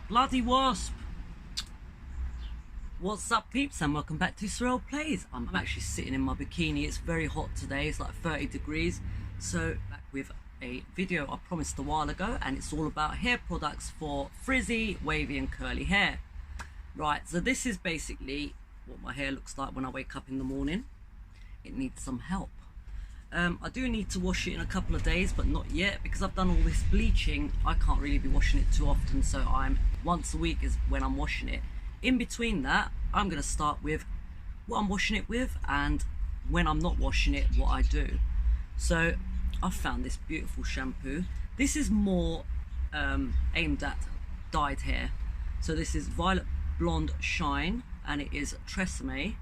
Bloody wasp! What's up, peeps, and welcome back to Serum Plays. I'm actually sitting in my bikini. It's very hot today, it's like 30 degrees. So back with a video I promised a while ago, and it's all about hair products for frizzy, wavy and curly hair. Right, so this is basically what my hair looks like when I wake up in the morning. It needs some help. I do need to wash it in a couple of days, but not yet, because I've done all this bleaching. I can't really be washing it too often, so once a week is when I'm washing it. In between that, I'm going to start with what I'm washing it with, and when I'm not washing it, what I do. So I've found this beautiful shampoo. This is more aimed at dyed hair. So this is Violet Blonde Shine, and it is Tresemme,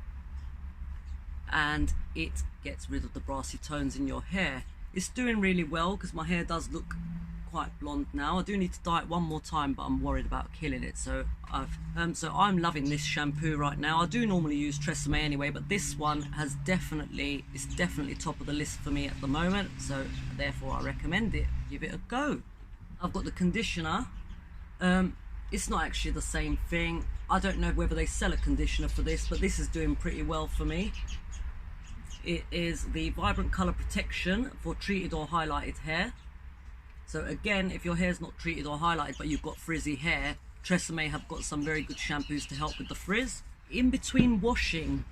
and it gets rid of the brassy tones in your hair. It's doing really well because my hair does look quite blonde now. I do need to dye it one more time, but I'm worried about killing it, so I'm loving this shampoo right now. I do normally use Tresemme anyway, but this one it's definitely top of the list for me at the moment, so therefore I recommend it. Give it a go. I've got the conditioner. It's not actually the same thing. I don't know whether they sell a conditioner for this, but this is doing pretty well for me. It is the Vibrant Colour Protection for treated or highlighted hair. So again, if your hair's not treated or highlighted but you've got frizzy hair, Tresemme have got some very good shampoos to help with the frizz. In between washing,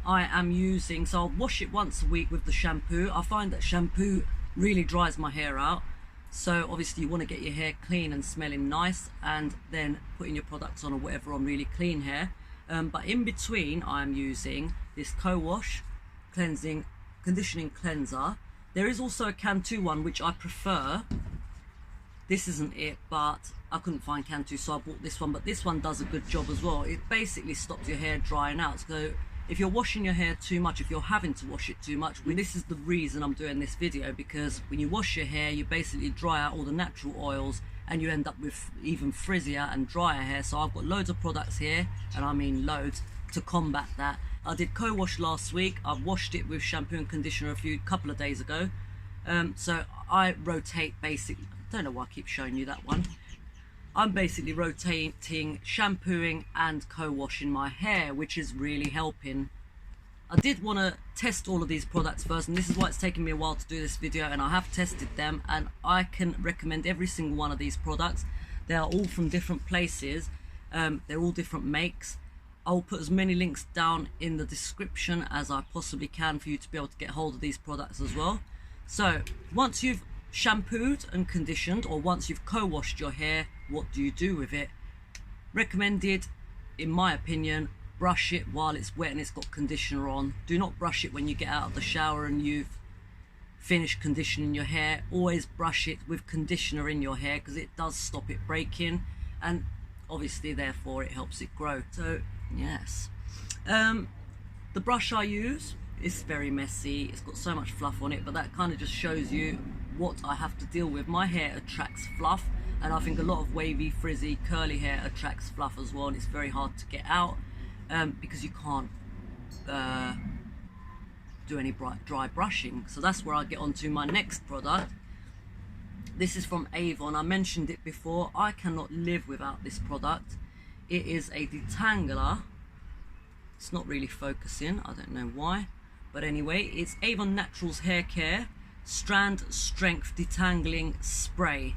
I am using, so I'll wash it once a week with the shampoo. I find that shampoo really dries my hair out. So obviously you want to get your hair clean and smelling nice, and then putting your products on or whatever on really clean hair. But in between, I'm using this co-wash conditioning cleanser. There is also a Cantu one which I prefer. This isn't it, but I couldn't find Cantu, so I bought this one. But this one does a good job as well. It basically stops your hair drying out. So if you're washing your hair too much, if you're having to wash it too much, this is the reason I'm doing this video, because when you wash your hair, you basically dry out all the natural oils, and you end up with even frizzier and drier hair. So I've got loads of products here, and I mean loads, to combat that. I did co-wash last week. I've washed it with shampoo and conditioner a couple of days ago. So I rotate basically, I don't know why I keep showing you that one. I'm basically rotating, shampooing and co-washing my hair, which is really helping. I did want to test all of these products first, and this is why it's taken me a while to do this video, and I have tested them, and I can recommend every single one of these products. They are all from different places. They're all different makes. I'll put as many links down in the description as I possibly can for you to be able to get hold of these products as well. So once you've shampooed and conditioned, or once you've co-washed your hair, what do you do with it? Recommended, in my opinion, brush it while it's wet and it's got conditioner on. Do not brush it when you get out of the shower and you've finished conditioning your hair. Always brush it with conditioner in your hair, because it does stop it breaking, and obviously therefore it helps it grow. So yes, the brush I use is very messy. It's got so much fluff on it, but that kind of just shows you what I have to deal with. My hair attracts fluff, and I think a lot of wavy, frizzy, curly hair attracts fluff as well, and it's very hard to get out because you can't do any dry brushing. So that's where I get on to my next product. This is from Avon. I mentioned it before. I cannot live without this product. It is a detangler. It's not really focusing, I don't know why, but anyway, it's Avon Naturals Hair Care Strand Strength Detangling Spray.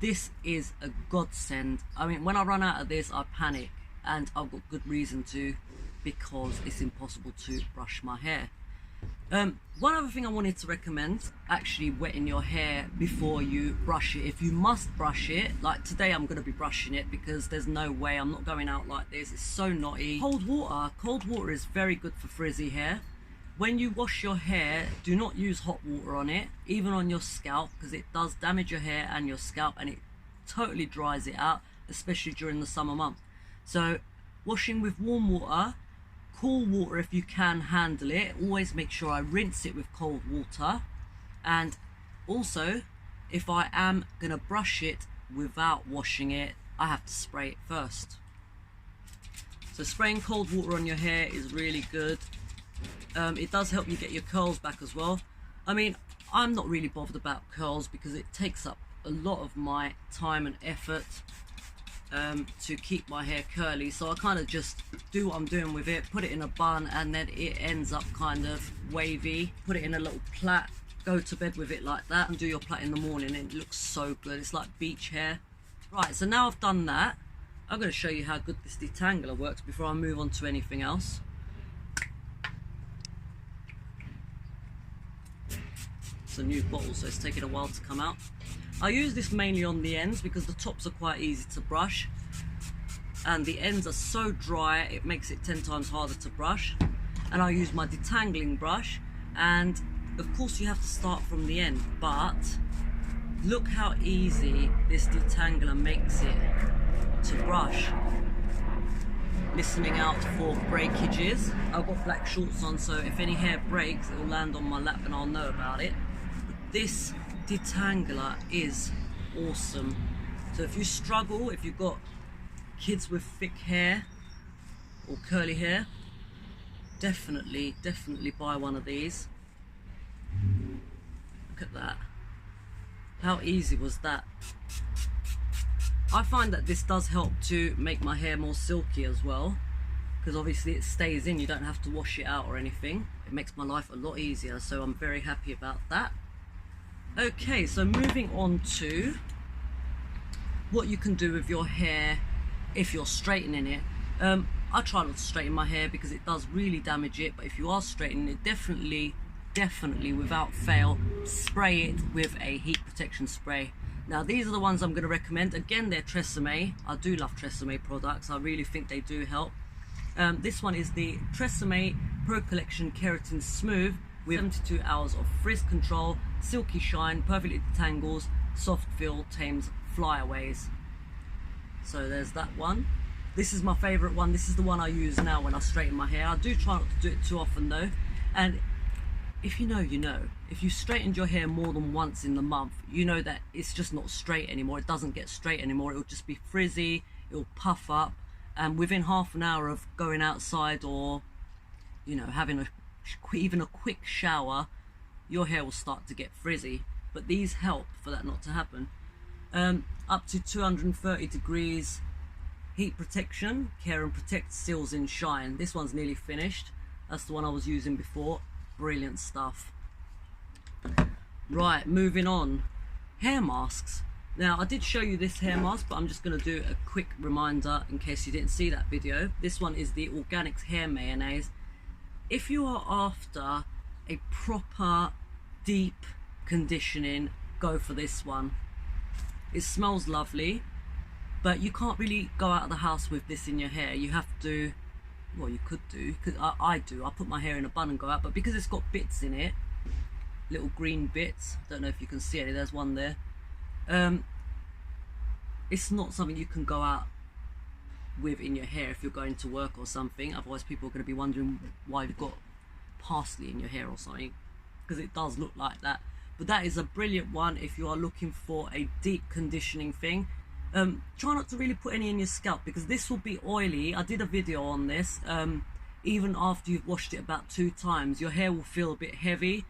This is a godsend. I mean, when I run out of this, I panic, and I've got good reason to, because it's impossible to brush my hair. One other thing I wanted to recommend, actually wetting your hair before you brush it. If you must brush it, like today I'm going to be brushing it because there's no way, I'm not going out like this, it's so knotty. Cold water is very good for frizzy hair. When you wash your hair, do not use hot water on it, even on your scalp, because it does damage your hair and your scalp, and it totally dries it out, especially during the summer months. So washing with warm water, cool water if you can handle it. Always make sure I rinse it with cold water. And also, if I am going to brush it without washing it, I have to spray it first. So spraying cold water on your hair is really good. It does help you get your curls back as well. I mean, I'm not really bothered about curls because it takes up a lot of my time and effort to keep my hair curly, so I kind of just do what I'm doing with it, put it in a bun, and then it ends up kind of wavy. Put it in a little plait, go to bed with it like that, and do your plait in the morning, and it looks so good. It's like beach hair. Right, so now I've done that, I'm going to show you how good this detangler works before I move on to anything else. It's a new bottle, so it's taking a while to come out. I use this mainly on the ends because the tops are quite easy to brush, and the ends are so dry it makes it 10 times harder to brush. And I use my detangling brush, and of course you have to start from the end, but look how easy this detangler makes it to brush. Listening out for breakages. I've got black shorts on, so if any hair breaks, it will land on my lap and I'll know about it. But this detangler is awesome. So if you struggle, if you've got kids with thick hair or curly hair, definitely buy one of these. Look at that. How easy was that? I find that this does help to make my hair more silky as well, because obviously it stays in, you don't have to wash it out or anything. It makes my life a lot easier, so I'm very happy about that. Okay, so moving on to what you can do with your hair if you're straightening it. I try not to straighten my hair because it does really damage it, but if you are straightening it, definitely without fail, spray it with a heat protection spray. Now these are the ones I'm going to recommend. Again, they're Tresemme. I do love Tresemme products. I really think they do help. This one is the Tresemme Pro Collection Keratin Smooth with 72 hours of frizz control, silky shine, perfectly detangles, soft feel, tames flyaways. So there's that one. This is my favourite one. This is the one I use now when I straighten my hair. I do try not to do it too often though. And if you know, you know. If you straightened your hair more than once in the month, you know that it's just not straight anymore. It doesn't get straight anymore. It'll just be frizzy, it'll puff up, and within half an hour of going outside or, you know, having even a quick shower, your hair will start to get frizzy. But these help for that not to happen. Up to 230 degrees heat protection, care and protect, seals in shine. This one's nearly finished. That's the one I was using before. Brilliant stuff. Right, moving on. Hair masks. Now I did show you this hair mask, but I'm just going to do a quick reminder in case you didn't see that video. This one is the Organics Hair Mayonnaise. If you are after a proper deep conditioning, go for this one. It smells lovely, but you can't really go out of the house with this in your hair. You have to, well, you could do, because I do. I put my hair in a bun and go out, but because it's got bits in it, little green bits, don't know if you can see it, there's one there. It's not something you can go out with in your hair if you're going to work or something. Otherwise people are going to be wondering why you've got parsley in your hair or something, because it does look like that. But that is a brilliant one if you are looking for a deep conditioning thing. Try not to really put any in your scalp because this will be oily. I did a video on this. Even after you've washed it about 2 times, your hair will feel a bit heavy,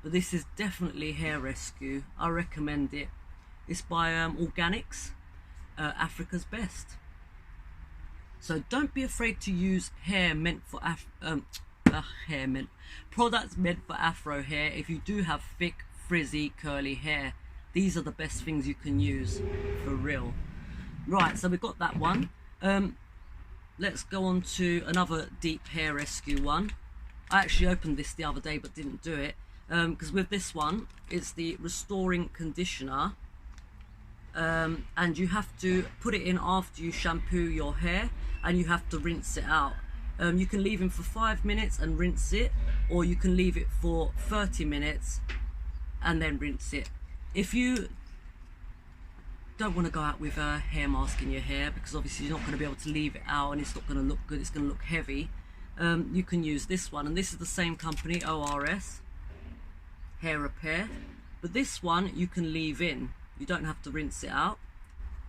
but this is definitely hair rescue. I recommend it. It's by Organics, Africa's Best. So don't be afraid to use products meant for afro hair. If you do have thick, frizzy, curly hair, these are the best things you can use, for real. Right, so we've got that one. Let's go on to another deep hair rescue one. I actually opened this the other day but didn't do it, because with this one, it's the Restoring Conditioner, and you have to put it in after you shampoo your hair, and you have to rinse it out. You can leave it for 5 minutes and rinse it, or you can leave it for 30 minutes and then rinse it. If you don't want to go out with a hair mask in your hair, because obviously you're not going to be able to leave it out and it's not going to look good, it's going to look heavy, you can use this one, and this is the same company, ORS Hair Repair, but this one you can leave in. You don't have to rinse it out,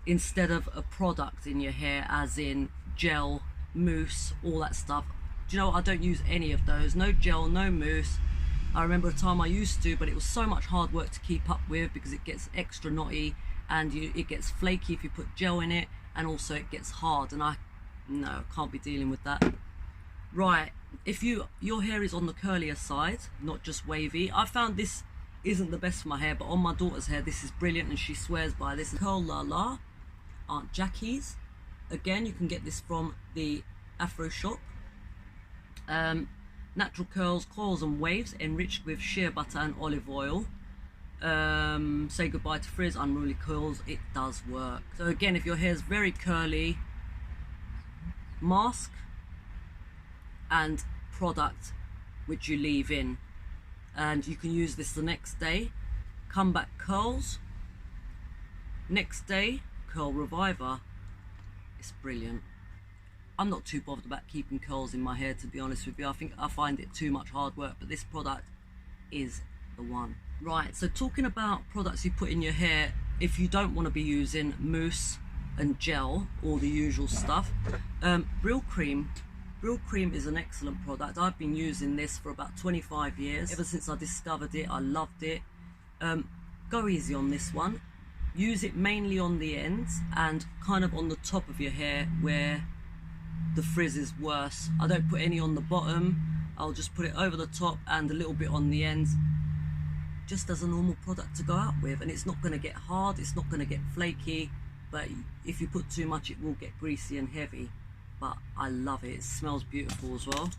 instead of a product in your hair, as in gel, mousse, all that stuff. Do you know what? I don't use any of those. No gel, no mousse. I remember a time I used to, but it was so much hard work to keep up with because it gets extra knotty and it gets flaky if you put gel in it, and also it gets hard, and I can't be dealing with that. Right, if your hair is on the curlier side, not just wavy, I found this isn't the best for my hair, but on my daughter's hair this is brilliant and she swears by this. Curl La La, Aunt Jackie's. Again, you can get this from the Afro shop. Natural curls, coils and waves enriched with shea butter and olive oil. Say goodbye to frizz, unruly curls. It does work. So again, if your hair is very curly, mask and product which you leave in, and you can use this the next day. Come back curls, next day curl reviver. It's brilliant. I'm not too bothered about keeping curls in my hair, to be honest with you. I find it too much hard work, but this product is the one. Right, so talking about products you put in your hair, if you don't want to be using mousse and gel, all the usual stuff, Brylcreem is an excellent product. I've been using this for about 25 years. Ever since I discovered it, I loved it. Go easy on this one. Use it mainly on the ends and kind of on the top of your hair where the frizz is worse. I don't put any on the bottom. I'll just put it over the top and a little bit on the ends, just as a normal product to go out with. And it's not going to get hard, it's not going to get flaky, but if you put too much it will get greasy and heavy. But I love it. It smells beautiful as well.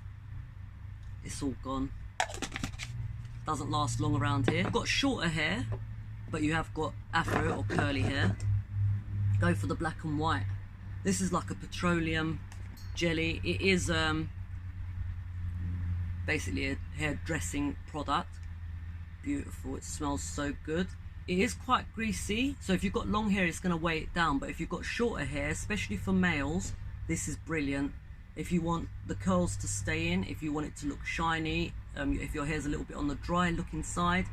It's all gone. Doesn't last long around here. I've got shorter hair, but you have got afro or curly hair. Go for the black and white. This is like a petroleum jelly. It is basically a hair dressing product. Beautiful. It smells so good. It is quite greasy, so if you've got long hair it's going to weigh it down, but if you've got shorter hair, especially for males, this is brilliant. If you want the curls to stay in, if you want it to look shiny, if your hair's a little bit on the dry looking side,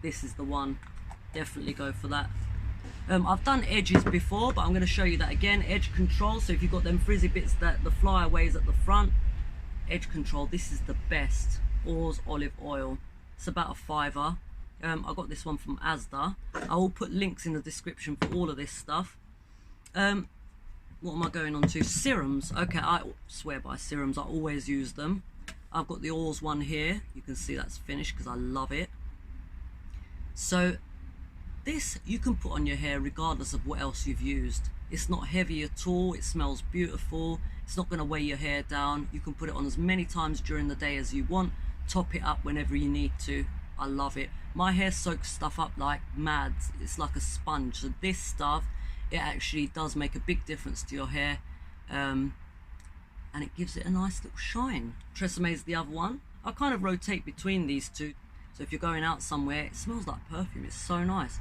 this is the one. Definitely go for that. I've done edges before, but I'm going to show you that again. Edge control, so if you've got them frizzy bits that the flyaways at the front, edge control, this is the best. Oars olive oil. It's about a £5. I got this one from Asda. I will put links in the description for all of this stuff. What am I going on to? Serums. Okay, I swear by serums. I always use them. I've got the Oars one here. You can see that's finished because I love it. So this you can put on your hair regardless of what else you've used. It's not heavy at all. It smells beautiful. It's not going to weigh your hair down. You can put it on as many times during the day as you want. Top it up whenever you need to. I love it. My hair soaks stuff up like mad. It's like a sponge. So this stuff, it actually does make a big difference to your hair, and it gives it a nice little shine. Tresemme is the other one. I kind of rotate between these two, so if you're going out somewhere, it smells like perfume. It's so nice,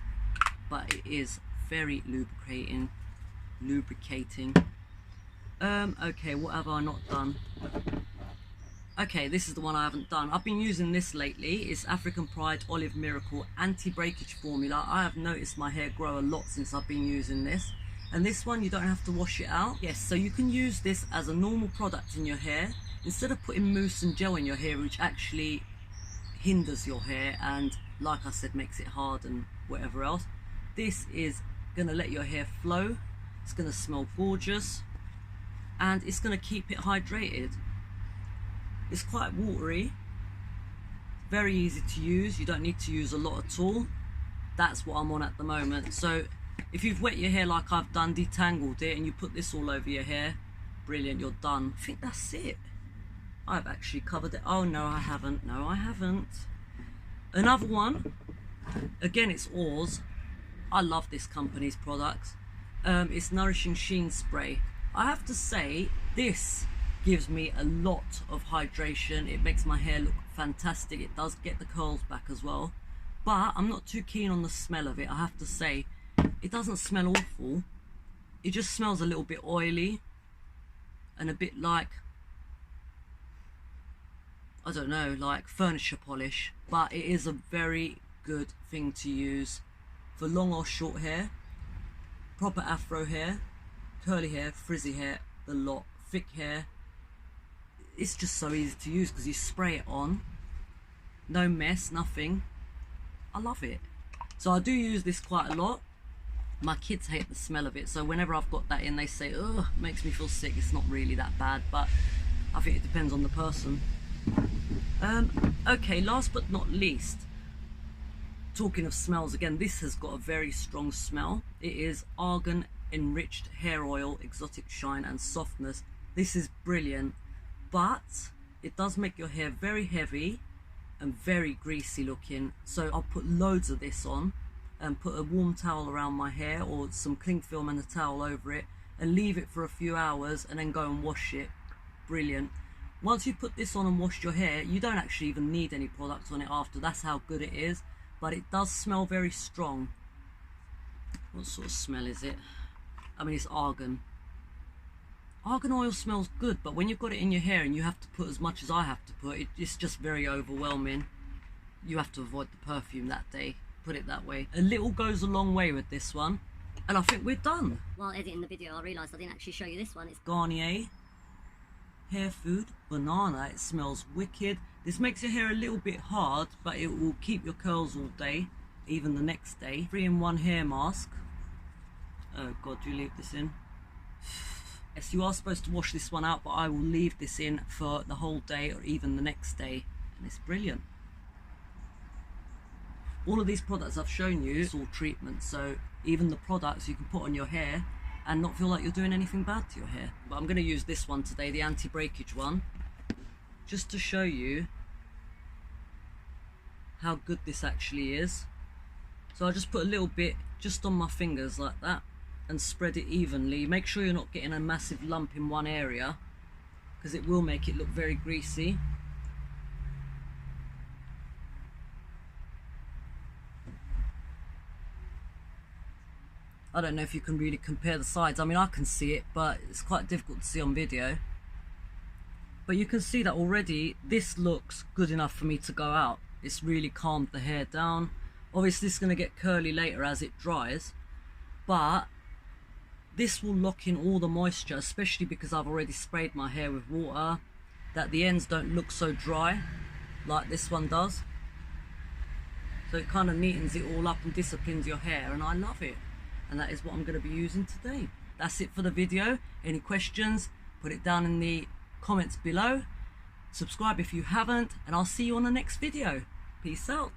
but it is very lubricating. Okay, what have I not done? Okay, this is the one I haven't done. I've been using this lately. It's African Pride Olive Miracle Anti-Breakage Formula. I have noticed my hair grow a lot since I've been using this. And this one, you don't have to wash it out. Yes, so you can use this as a normal product in your hair. Instead of putting mousse and gel in your hair, which actually hinders your hair and, like I said, makes it hard and whatever else. This is going to let your hair flow. It's going to smell gorgeous. And it's going to keep it hydrated. It's quite watery, very easy to use. You don't need to use a lot at all. That's what I'm on at the moment. So if you've wet your hair like I've done, detangled it, and you put this all over your hair, brilliant, you're done. I think that's it. I've actually covered it. Oh no, I haven't. No, I haven't. Another one, again, it's Oars. I love this company's products. It's Nourishing Sheen Spray. I have to say, this gives me a lot of hydration. It makes my hair look fantastic. It does get the curls back as well, but I'm not too keen on the smell of it. I have to say, it doesn't smell awful. It just smells a little bit oily and a bit like, I don't know, like furniture polish, but it is a very good thing to use for long or short hair, proper afro hair, curly hair, frizzy hair, the lot, thick hair. It's just so easy to use because you spray it on no mess, nothing. I love it. So I do use this quite a lot. My kids hate the smell of it, so whenever I've got that in, they say, ugh, makes me feel sick. It's not really that bad, but I think it depends on the person. Okay, last but not least, talking of smells again, this has got a very strong smell. It is argan enriched hair oil, exotic shine and softness. This is brilliant, but it does make your hair very heavy and very greasy looking. So I'll put loads of this on and put a warm towel around my hair or some cling film and a towel over it and leave it for a few hours and then go and wash it. Brilliant. Once you put this on and washed your hair, you don't actually even need any products on it after. That's how good it is, but it does smell very strong. What sort of smell is it? I mean, it's argan. Argan oil smells good, but when you've got it in your hair and you have to put as much as I have to put, it's just very overwhelming. You have to avoid the perfume that day, put it that way. A little goes a long way with this one, and I think we're done. While editing the video, I realised I didn't actually show you this one. It's Garnier Hair Food Banana. It smells wicked. This makes your hair a little bit hard, but it will keep your curls all day, even the next day. 3-in-1 hair mask. Oh God, do you leave this in? Yes, you are supposed to wash this one out, but I will leave this in for the whole day or even the next day, and it's brilliant. All of these products I've shown you, it's all treatment, so even the products you can put on your hair and not feel like you're doing anything bad to your hair. But I'm going to use this one today, the anti-breakage one, just to show you how good this actually is. So I'll just put a little bit just on my fingers like that and spread it evenly. Make sure you're not getting a massive lump in one area, because it will make it look very greasy. I don't know if you can really compare the sides. I mean, I can see it, but it's quite difficult to see on video. But you can see that already this looks good enough for me to go out. It's really calmed the hair down. Obviously it's going to get curly later as it dries, but this will lock in all the moisture, especially because I've already sprayed my hair with water, that the ends don't look so dry like this one does. So it kind of neatens it all up and disciplines your hair, and I love it. And that is what I'm going to be using today. That's it for the video. Any questions, put it down in the comments below. Subscribe if you haven't, and I'll see you on the next video. Peace out.